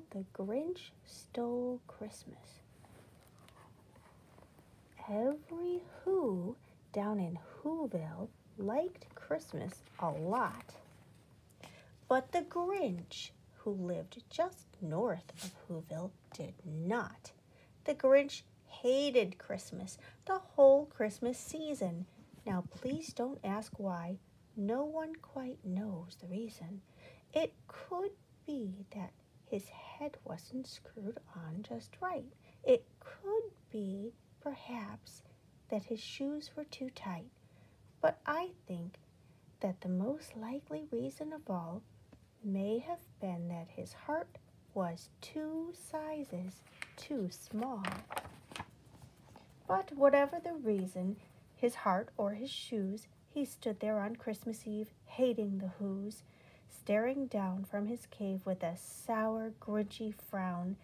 How the Grinch Stole Christmas. Every Who down in Whoville liked Christmas a lot. But the Grinch, who lived just north of Whoville, did not. The Grinch hated Christmas, the whole Christmas season. Now please don't ask why. No one quite knows the reason. It could be that his head wasn't screwed on just right. It could be, perhaps, that his shoes were too tight. But I think that the most likely reason of all may have been that his heart was 2 sizes too small. But whatever the reason, his heart or his shoes, he stood there on Christmas Eve, hating the Whos, staring down from his cave with a sour, grinchy frown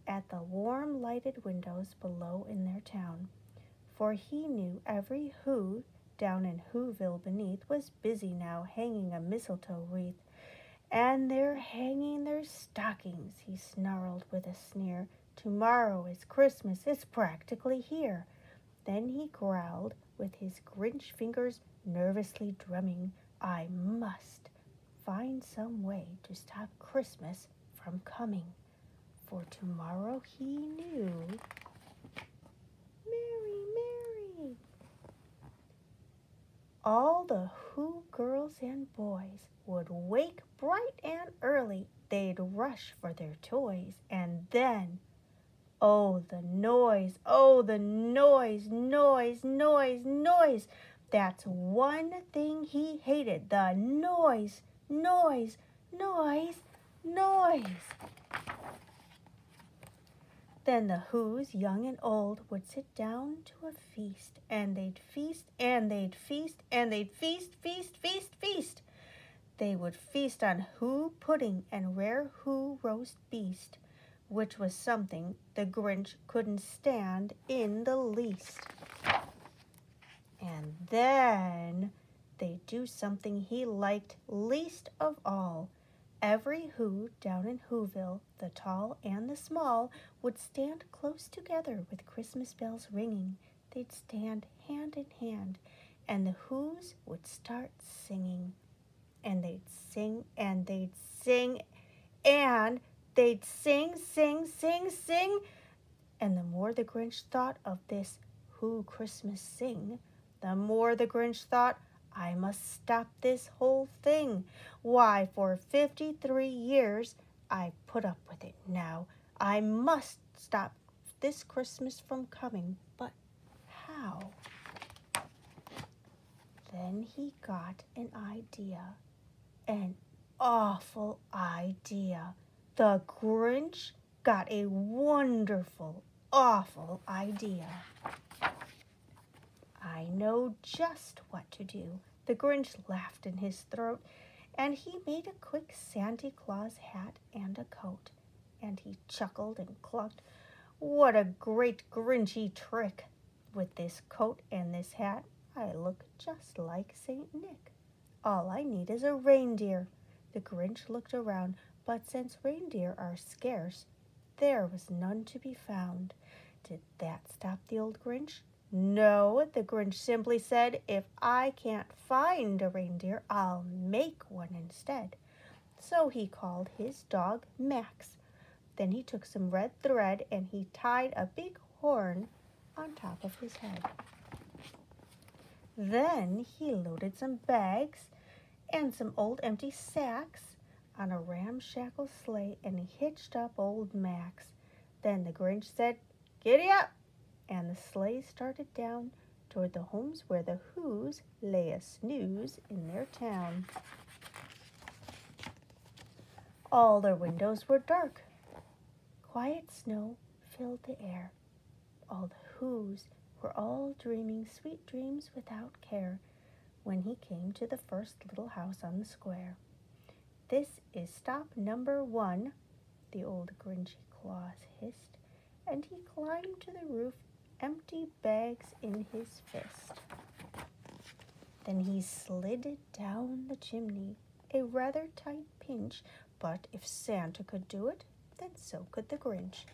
at the warm lighted windows below in their town. For he knew every Who down in Whoville beneath was busy now hanging a mistletoe wreath. And they're hanging their stockings, he snarled with a sneer. Tomorrow is Christmas, it's practically here. Then he growled, with his Grinch fingers nervously drumming, I must find some way to stop Christmas from coming. For tomorrow he knew. Merry, merry. All the Who girls and boys would wake bright and early. They'd rush for their toys, and then, oh, the noise, noise, noise. That's one thing he hated, the noise, noise, noise, noise. Then the Whos, young and old, would sit down to a feast, and they'd feast, and they'd feast, and they'd feast, feast, feast, feast. They would feast on Who pudding and rare Who roast beast, which was something the Grinch couldn't stand in the least. And then they'd do something he liked least of all. Every Who down in Whoville, the tall and the small, would stand close together with Christmas bells ringing. They'd stand hand in hand, and the Whos would start singing. And they'd sing, and they'd sing, and they'd sing, sing, sing, sing. And the more the Grinch thought of this Who Christmas sing, the more the Grinch thought, I must stop this whole thing. Why, for 53 years, I put up with it now. I must stop this Christmas from coming. But how? Then he got an idea. An awful idea. The Grinch got a wonderful, awful idea. I know just what to do. The Grinch laughed in his throat, and he made a quick Santa Claus hat and a coat. And he chuckled and clucked, what a great Grinchy trick! With this coat and this hat, I look just like Saint Nick. All I need is a reindeer. The Grinch looked around, but since reindeer are scarce, there was none to be found. Did that stop the old Grinch? No, the Grinch simply said, if I can't find a reindeer, I'll make one instead. So he called his dog Max. Then he took some red thread and he tied a big horn on top of his head. Then he loaded some bags and some old empty sacks on a ramshackle sleigh, and he hitched up old Max. Then the Grinch said, giddy up! And the sleigh started down toward the homes where the Whos lay a snooze in their town. All their windows were dark. Quiet snow filled the air. All the Whos were all dreaming sweet dreams without care when he came to the first little house on the square. This is stop number 1, the old Grinchy Claus hissed, and he climbed to the roof, empty bags in his fist. Then he slid down the chimney, a rather tight pinch, but if Santa could do it, then so could the Grinch.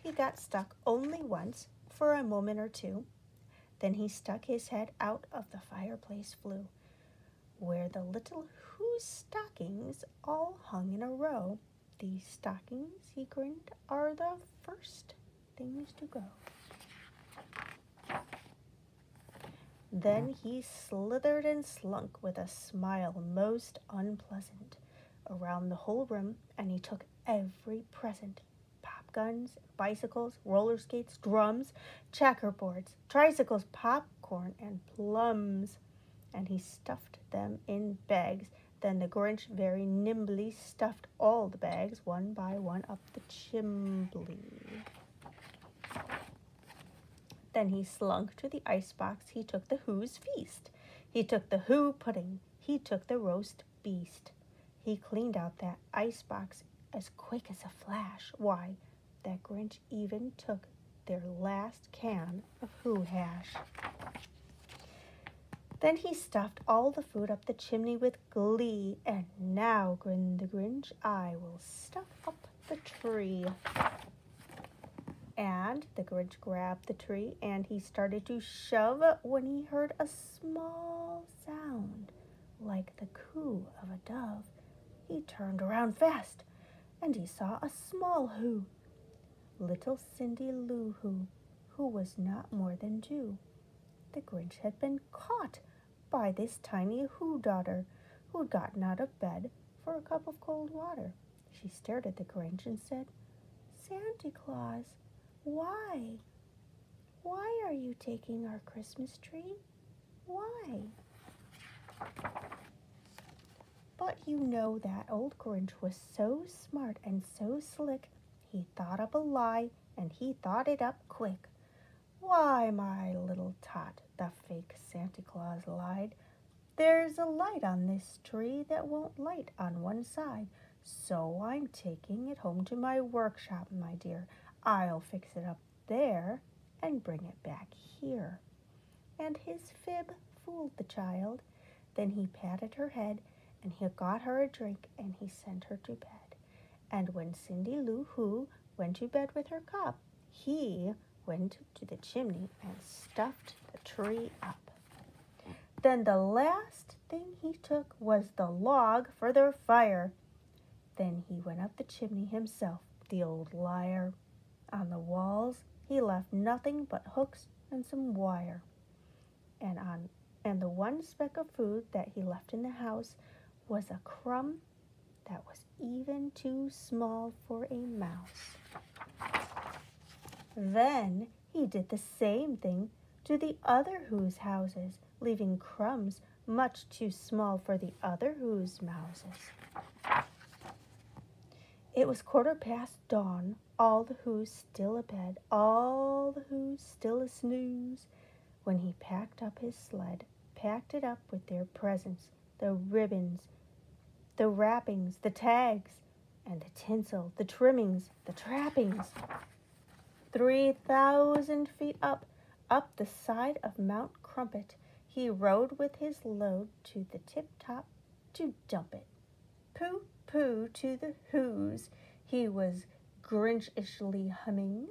He got stuck only once, for a moment or two. Then he stuck his head out of the fireplace flue, where the little Who's stockings all hung in a row. These stockings, he grinned, are the first things to go. Then he slithered and slunk with a smile most unpleasant around the whole room, and he took every present: pop guns, bicycles, roller skates, drums, checkerboards, tricycles, popcorn, and plums, and he stuffed them in bags. Then the Grinch very nimbly stuffed all the bags one by one up the chimney. Then he slunk to the icebox. He took the Who's feast. He took the Who pudding. He took the roast beast. He cleaned out that icebox as quick as a flash. Why, that Grinch even took their last can of Who hash. Then he stuffed all the food up the chimney with glee. And now, grinned the Grinch, I will stuff up the tree. And the Grinch grabbed the tree and he started to shove when he heard a small sound like the coo of a dove. He turned around fast and he saw a small Who, little Cindy Lou who was not more than 2. The Grinch had been caught by this tiny Who daughter who'd gotten out of bed for a cup of cold water. She stared at the Grinch and said, Santa Claus, why? Why are you taking our Christmas tree? Why? But you know that old Grinch was so smart and so slick, he thought up a lie, and he thought it up quick. Why, my little tot, the fake Santa Claus lied. There's a light on this tree that won't light on one side, so I'm taking it home to my workshop, my dear. I'll fix it up there and bring it back here. And his fib fooled the child. Then he patted her head, and he got her a drink, and he sent her to bed. And when Cindy Lou Who went to bed with her cup, he went to the chimney and stuffed the tree up. Then the last thing he took was the log for their fire. Then he went up the chimney himself, the old liar. On the walls he left nothing but hooks and some wire. And the one speck of food that he left in the house was a crumb that was even too small for a mouse. Then he did the same thing to the other Who's houses, leaving crumbs much too small for the other Who's mouses. It was 1/4 dawn, all the Who's still abed, all the Who's still a snooze, when he packed up his sled, packed it up with their presents, the ribbons, the wrappings, the tags, and the tinsel, the trimmings, the trappings. 3,000 feet up the side of Mount Crumpet, he rode with his load to the tip-top to dump it. Pooh-pooh to the Who's, he was Grinchishly humming.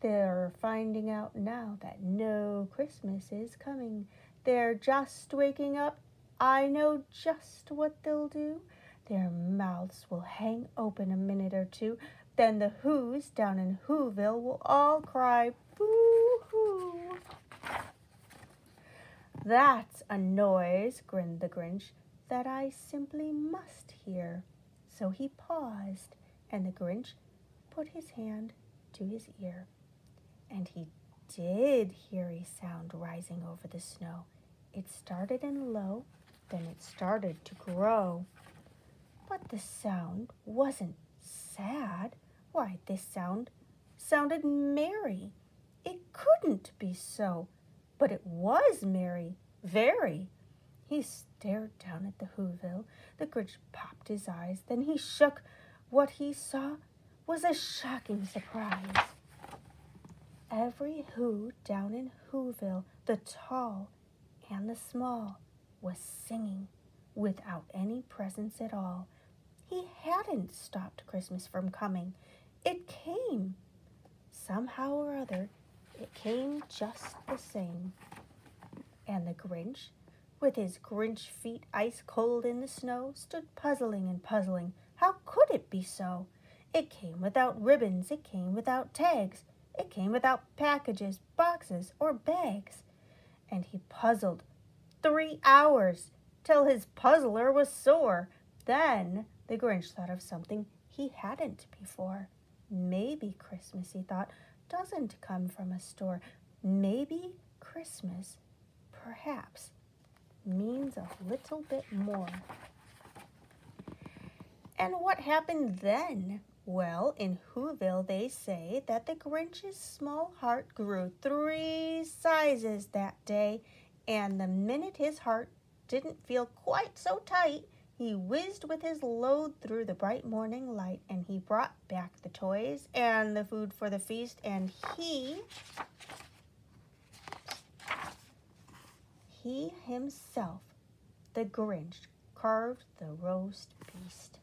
They're finding out now that no Christmas is coming. They're just waking up. I know just what they'll do. Their mouths will hang open a minute or two. Then the Who's down in Whoville will all cry, boo-hoo. That's a noise, grinned the Grinch, that I simply must hear. So he paused, and the Grinch put his hand to his ear. And he did hear a sound rising over the snow. It started in low, then it started to grow. But the sound wasn't sad. Why, this sound sounded merry. It couldn't be so, but it was merry, very. He stared down at the Whoville. The Grinch popped his eyes, then he shook. What he saw was a shocking surprise. Every Who down in Whoville, the tall and the small, was singing without any presents at all. He hadn't stopped Christmas from coming. It came. Somehow or other, it came just the same. And the Grinch, with his Grinch feet ice cold in the snow, stood puzzling and puzzling. How could it be so? It came without ribbons. It came without tags. It came without packages, boxes, or bags. And he puzzled 3 hours till his puzzler was sore. Then the Grinch thought of something he hadn't before. Maybe Christmas, he thought, doesn't come from a store. Maybe Christmas, perhaps, means a little bit more. And what happened then? Well, in Whoville they say that the Grinch's small heart grew 3 sizes that day, and the minute his heart didn't feel quite so tight, he whizzed with his load through the bright morning light, and he brought back the toys and the food for the feast, and he himself, the Grinch, carved the roast beast.